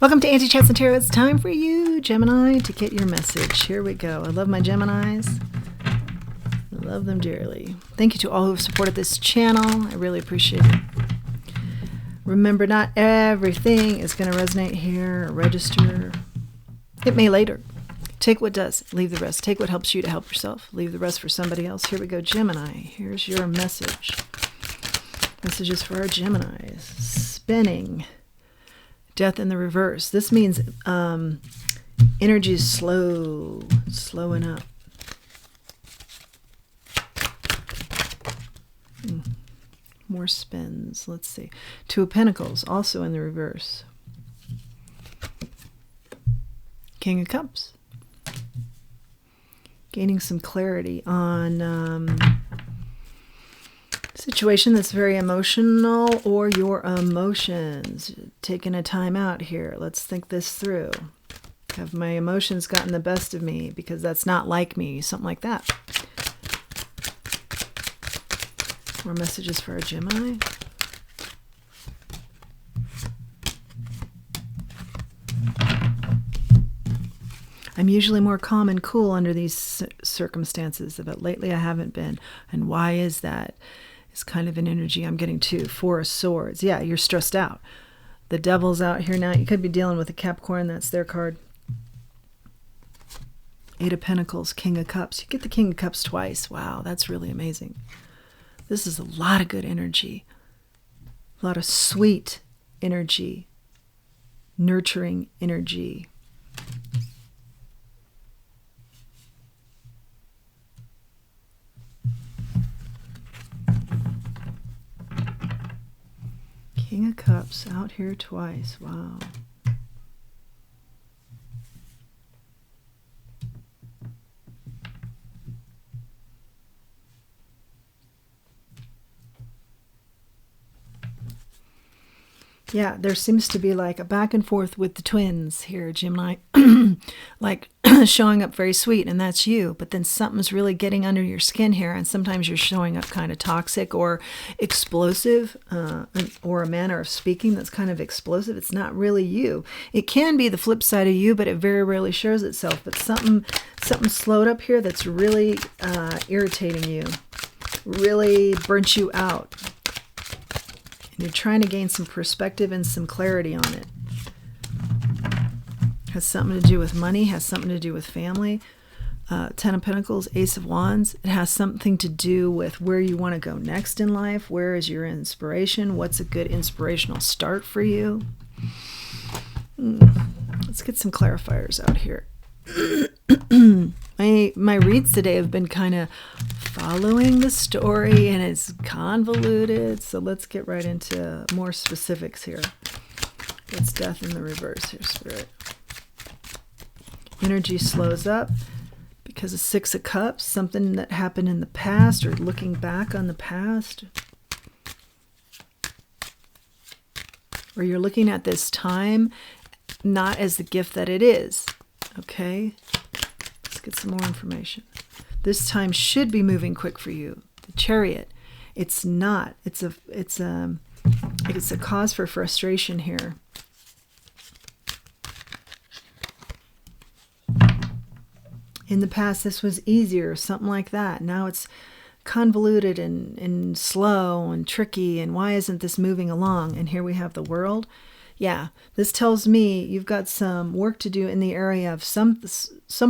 Welcome to Angie Chats and Tarot. It's time for you, Gemini, to get your message. Here we go. I love my Geminis. I love them dearly. Thank you to all who have supported this channel. I really appreciate it. Remember, not everything is going to resonate here or register. It may later. Take what does. Leave the rest. Take what helps you to help yourself. Leave the rest for somebody else. Here we go, Gemini. Here's your message. Messages for our Geminis. Spinning. Death in the reverse. This means energy is slowing up. More spins. Let's see. Two of Pentacles, also in the reverse. King of Cups. Gaining some clarity on situation that's very emotional or your emotions. Taking a time out here. Let's think this through. Have my emotions gotten the best of me because that's not like me? Something like that. More messages for our Gemini. I'm usually more calm and cool under these circumstances, but lately I haven't been. And why is that? It's kind of an energy I'm getting too. Four of Swords. Yeah, you're stressed out. The Devil's out here now. You could be dealing with a Capricorn. That's their card. Eight of Pentacles, King of Cups. You get the King of Cups twice. Wow, that's really amazing. This is a lot of good energy. A lot of sweet energy. Nurturing energy. King of Cups out here twice. Wow. Yeah, there seems to be like a back and forth with the twins here, Gemini. Like showing up very sweet, and that's you. But then something's really getting under your skin here, and sometimes you're showing up kind of toxic or explosive, or a manner of speaking that's kind of explosive. It's not really you. It can be the flip side of you, but it very rarely shows itself. But something slowed up here that's really irritating you, really burnt you out. And you're trying to gain some perspective and some clarity on it. Has something to do with money, has something to do with family. Ten of Pentacles, Ace of Wands. It has something to do with where you want to go next in life. Where is your inspiration? What's a good inspirational start for you? Let's get some clarifiers out here. My reads today have been kind of following the story, and it's convoluted, so let's get right into more specifics here. What's death in the reverse here, Spirit? Energy slows up because of Six of Cups, something that happened in the past or looking back on the past. Or you're looking at this time not as the gift that it is. Okay? Let's get some more information. This time should be moving quick for you. The Chariot. It's not. It's a cause for frustration here. In the past, this was easier, something like that. Now it's convoluted and slow and tricky. And why isn't this moving along? And here we have the World. Yeah, this tells me you've got some work to do in the area of some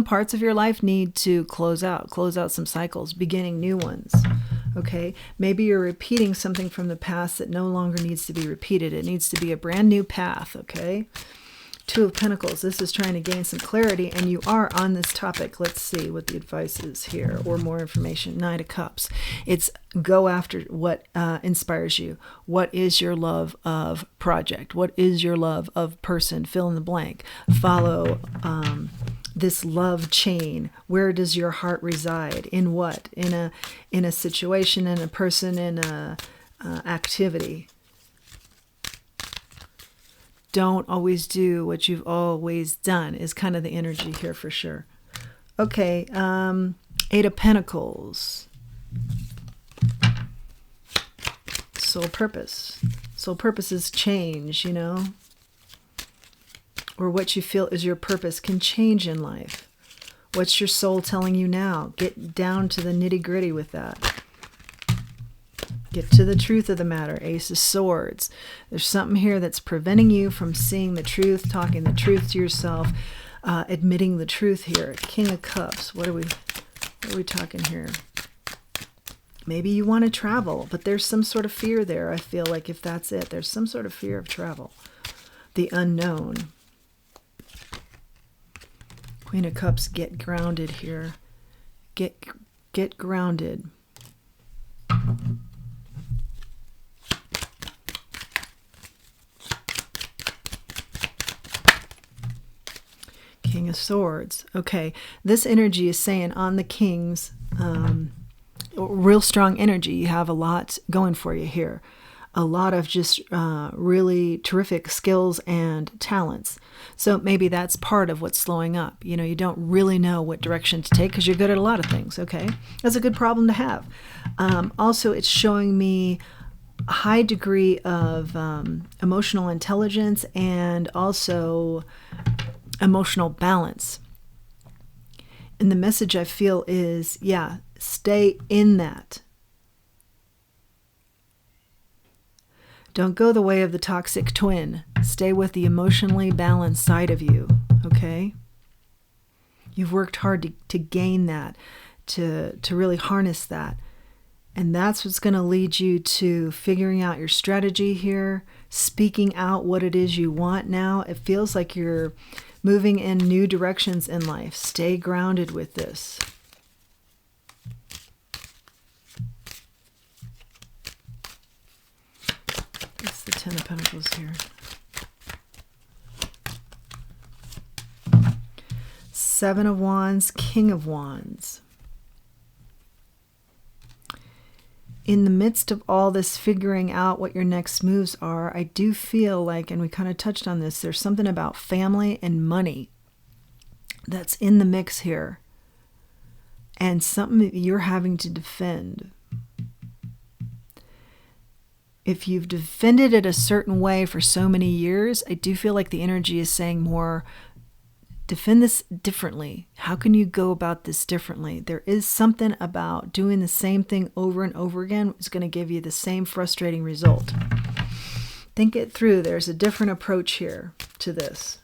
parts of your life need to close out some cycles, beginning new ones. Okay, maybe you're repeating something from the past that no longer needs to be repeated. It needs to be a brand new path. Okay. Two of Pentacles. This is trying to gain some clarity, and you are on this topic. Let's see what the advice is here, or more information. Knight of Cups. It's go after what inspires you. What is your love of project? What is your love of person? Fill in the blank. Follow this love chain. Where does your heart reside? In what? In a situation, in a person, in a activity. Don't always do what you've always done is kind of the energy here for sure. Okay, Eight of Pentacles. Soul purpose. Soul purpose is change, you know. or what you feel is your purpose can change in life. What's your soul telling you now? Get down to the nitty-gritty with that. Get to the truth of the matter. Ace of Swords. There's something here that's preventing you from seeing the truth, talking the truth to yourself, admitting the truth here. King of Cups. What are we talking here? Maybe you want to travel, but there's some sort of fear there. I feel like if that's it, there's some sort of fear of travel. The unknown. Queen of Cups, get grounded here. Get grounded. King of Swords. Okay, this energy is saying on the Kings, real strong energy. You have a lot going for you here. A lot of just really terrific skills and talents. So maybe that's part of what's slowing up. You know, you don't really know what direction to take because you're good at a lot of things, okay? That's a good problem to have. Also, it's showing me a high degree of emotional intelligence and also emotional balance. And the message I feel is, yeah, stay in that. Don't go the way of the toxic twin. Stay with the emotionally balanced side of you, okay? You've worked hard to gain that, to really harness that. And that's what's going to lead you to figuring out your strategy here, speaking out what it is you want now. It feels like you're moving in new directions in life. Stay grounded with this. It's the Ten of Pentacles here. Seven of Wands, King of Wands. In the midst of all this figuring out what your next moves are, I do feel like, and we kind of touched on this, there's something about family and money that's in the mix here. And something that you're having to defend. If you've defended it a certain way for so many years, I do feel like the energy is saying more, defend this differently. How can you go about this differently? There is something about doing the same thing over and over again is going to give you the same frustrating result. Think it through. There's a different approach here to this.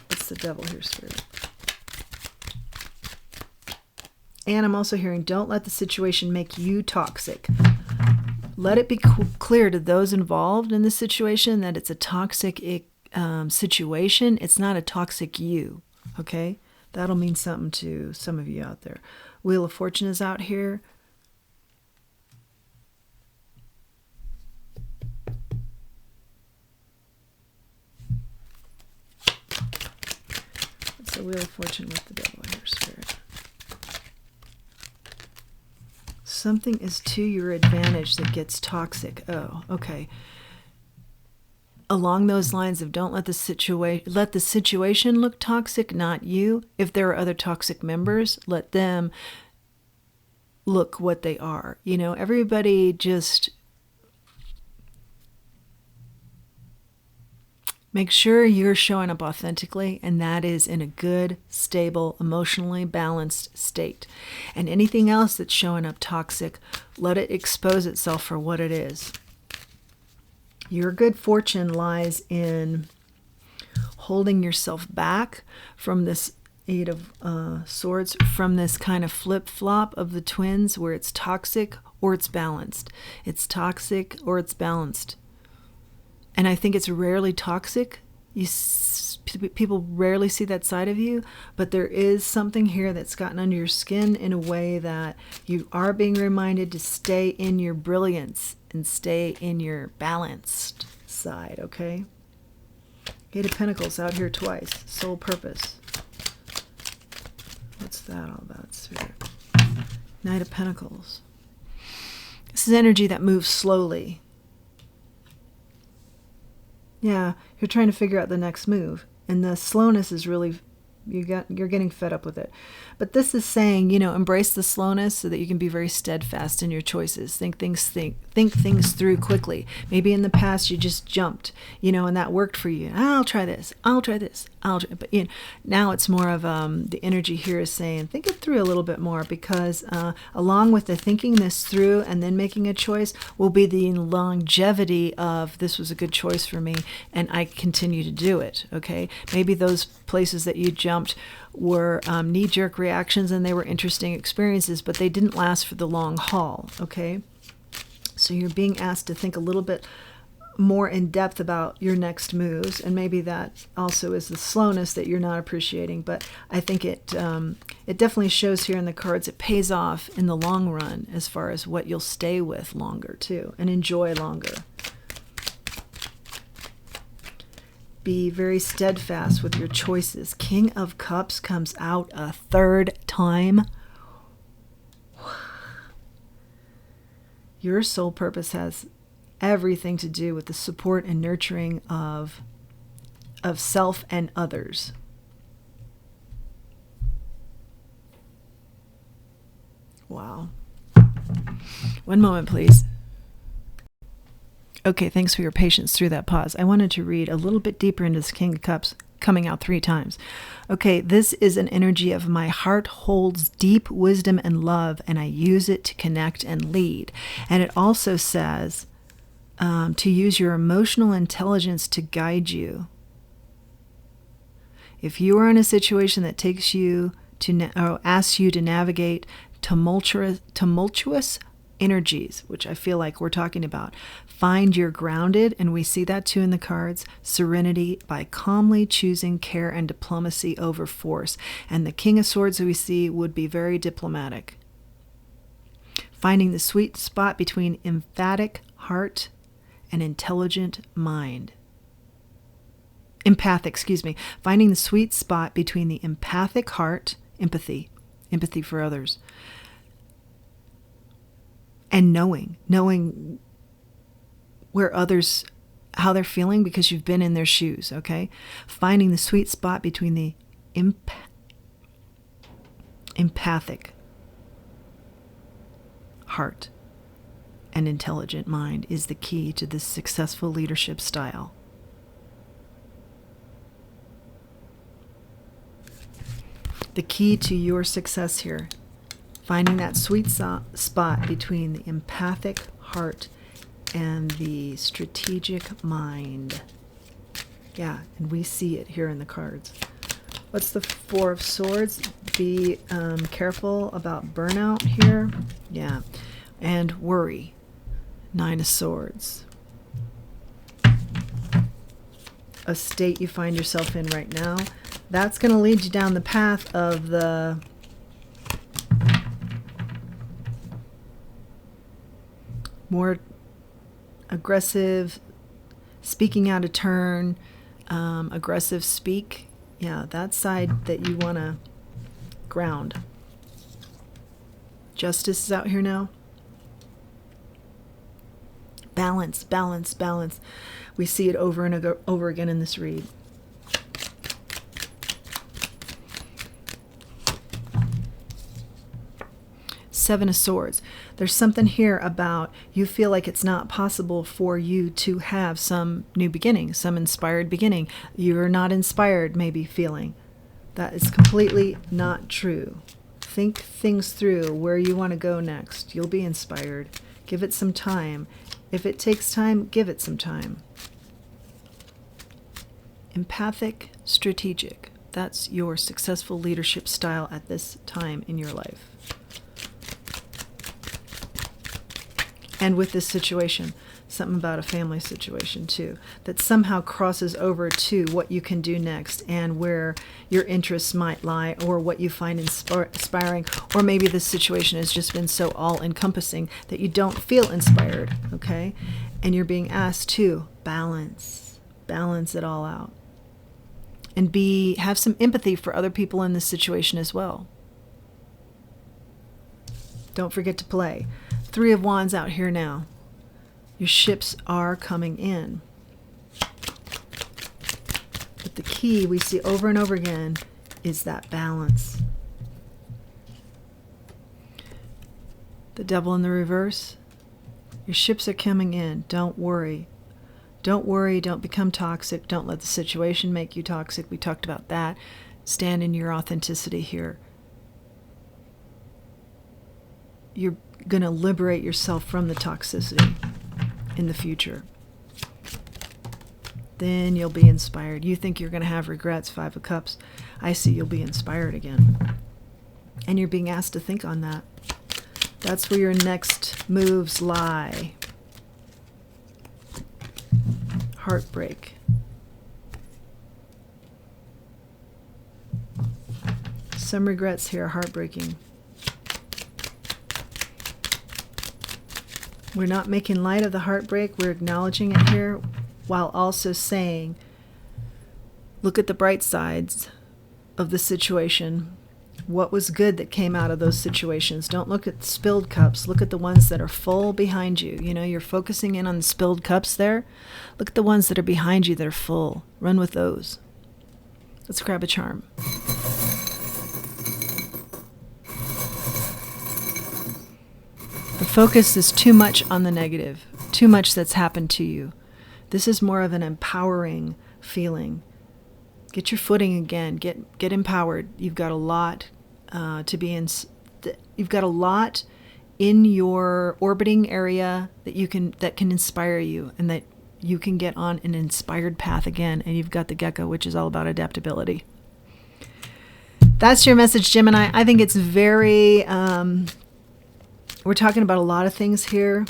What's the Devil here, Spirit? And I'm also hearing, don't let the situation make you toxic. Let it be clear to those involved in the situation that it's a toxic situation. It's not a toxic you, okay? That'll mean something to some of you out there. Wheel of Fortune is out here. It's the Wheel of Fortune with the Devil here, Spirit. Something is to your advantage that gets toxic. Oh, okay. Along those lines of don't let the situation look toxic, not you. If there are other toxic members, let them look what they are. You know, everybody just make sure you're showing up authentically, and that is in a good, stable, emotionally balanced state. And anything else that's showing up toxic, let it expose itself for what it is. Your good fortune lies in holding yourself back from this Eight of Swords, from this kind of flip-flop of the twins where it's toxic or it's balanced. It's toxic or it's balanced. And I think it's rarely toxic. People rarely see that side of you, but there is something here that's gotten under your skin in a way that you are being reminded to stay in your brilliance and stay in your balanced side, okay? Eight of Pentacles out here twice. Soul purpose. What's that all about, Spirit? Knight of Pentacles. This is energy that moves slowly. Yeah, you're trying to figure out the next move. And the slowness is really You're getting fed up with it. But this is saying, embrace the slowness so that you can be very steadfast in your choices. Think things through quickly. Maybe in the past you just jumped, and that worked for you. I'll try this. But now it's more of the energy here is saying, think it through a little bit more, because along with the thinking this through and then making a choice will be the longevity of, this was a good choice for me and I continue to do it. Okay, maybe those places that you jumped were knee-jerk reactions and they were interesting experiences, but they didn't last for the long haul. Okay, so you're being asked to think a little bit more in depth about your next moves, and maybe that also is the slowness that you're not appreciating. But I think it definitely shows here in the cards. It pays off in the long run as far as what you'll stay with longer too and enjoy longer. Be very steadfast with your choices. King of Cups comes out a third time. Your soul purpose has everything to do with the support and nurturing of self and others. Wow. One moment, please. Okay, thanks for your patience through that pause. I wanted to read a little bit deeper into this King of Cups coming out 3 times. Okay, this is an energy of my heart holds deep wisdom and love, and I use it to connect and lead. And it also says to use your emotional intelligence to guide you. If you are in a situation that takes you to or asks you to navigate tumultuous energies, which I feel like we're talking about, find your grounded, and we see that too in the cards, serenity by calmly choosing care and diplomacy over force. And the King of Swords that we see would be very diplomatic. Finding the sweet spot between emphatic heart and intelligent mind. Finding the sweet spot between the empathic heart, empathy for others, and knowing where others, how they're feeling because you've been in their shoes, okay? Finding the sweet spot between the empathic heart and intelligent mind is the key to this successful leadership style. The key to your success here, finding that sweet spot between the empathic heart and the strategic mind. Yeah, and we see it here in the cards. What's the Four of Swords? Be careful about burnout here. Yeah, and worry. Nine of Swords. A state you find yourself in right now. That's going to lead you down the path of the more aggressive, speaking out of turn, aggressive speak. Yeah, that side that you want to ground. Justice is out here now. Balance, balance, balance. We see it over and over again in this read. Seven of Swords. There's something here about you feel like it's not possible for you to have some new beginning, some inspired beginning. You're not inspired, maybe feeling. That is completely not true. Think things through where you want to go next. You'll be inspired. Give it some time. If it takes time, give it some time. Empathic, strategic. That's your successful leadership style at this time in your life. And with this situation, something about a family situation too, that somehow crosses over to what you can do next and where your interests might lie, or what you find inspiring, or maybe this situation has just been so all-encompassing that you don't feel inspired, okay? And you're being asked to balance it all out. And have some empathy for other people in this situation as well. Don't forget to play. Three of Wands out here now. Your ships are coming in. But the key we see over and over again is that balance. The Devil in the reverse. Your ships are coming in. Don't worry. Don't worry. Don't become toxic. Don't let the situation make you toxic. We talked about that. Stand in your authenticity here. You're going to liberate yourself from the toxicity in the future. Then you'll be inspired. You think you're going to have regrets, 5 of Cups. I see you'll be inspired again. And you're being asked to think on that. That's where your next moves lie. Heartbreak. Some regrets here are heartbreaking. We're not making light of the heartbreak. We're acknowledging it here while also saying, look at the bright sides of the situation. What was good that came out of those situations? Don't look at spilled cups. Look at the ones that are full behind you. You know, you're focusing in on the spilled cups there. Look at the ones that are behind you that are full. Run with those. Let's grab a charm. The focus is too much on the negative, too much that's happened to you. This is more of an empowering feeling. Get your footing again. Get empowered. You've got a lot to be in. You've got a lot in your orbiting area that can inspire you, and that you can get on an inspired path again. And you've got the Gecko, which is all about adaptability. That's your message, Gemini. I think it's very. We're talking about a lot of things here,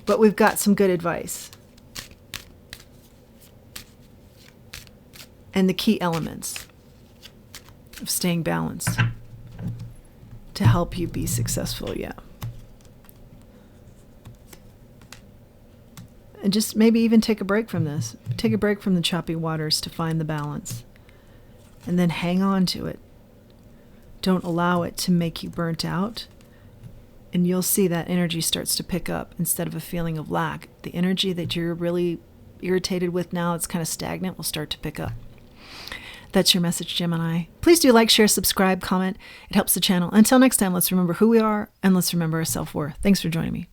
but we've got some good advice. And the key elements of staying balanced to help you be successful, yeah. And just maybe even take a break from this. Take a break from the choppy waters to find the balance. And then hang on to it. Don't allow it to make you burnt out. And you'll see that energy starts to pick up instead of a feeling of lack. The energy that you're really irritated with now, it's kind of stagnant, will start to pick up. That's your message, Gemini. Please do like, share, subscribe, comment. It helps the channel. Until next time, let's remember who we are and let's remember our self-worth. Thanks for joining me.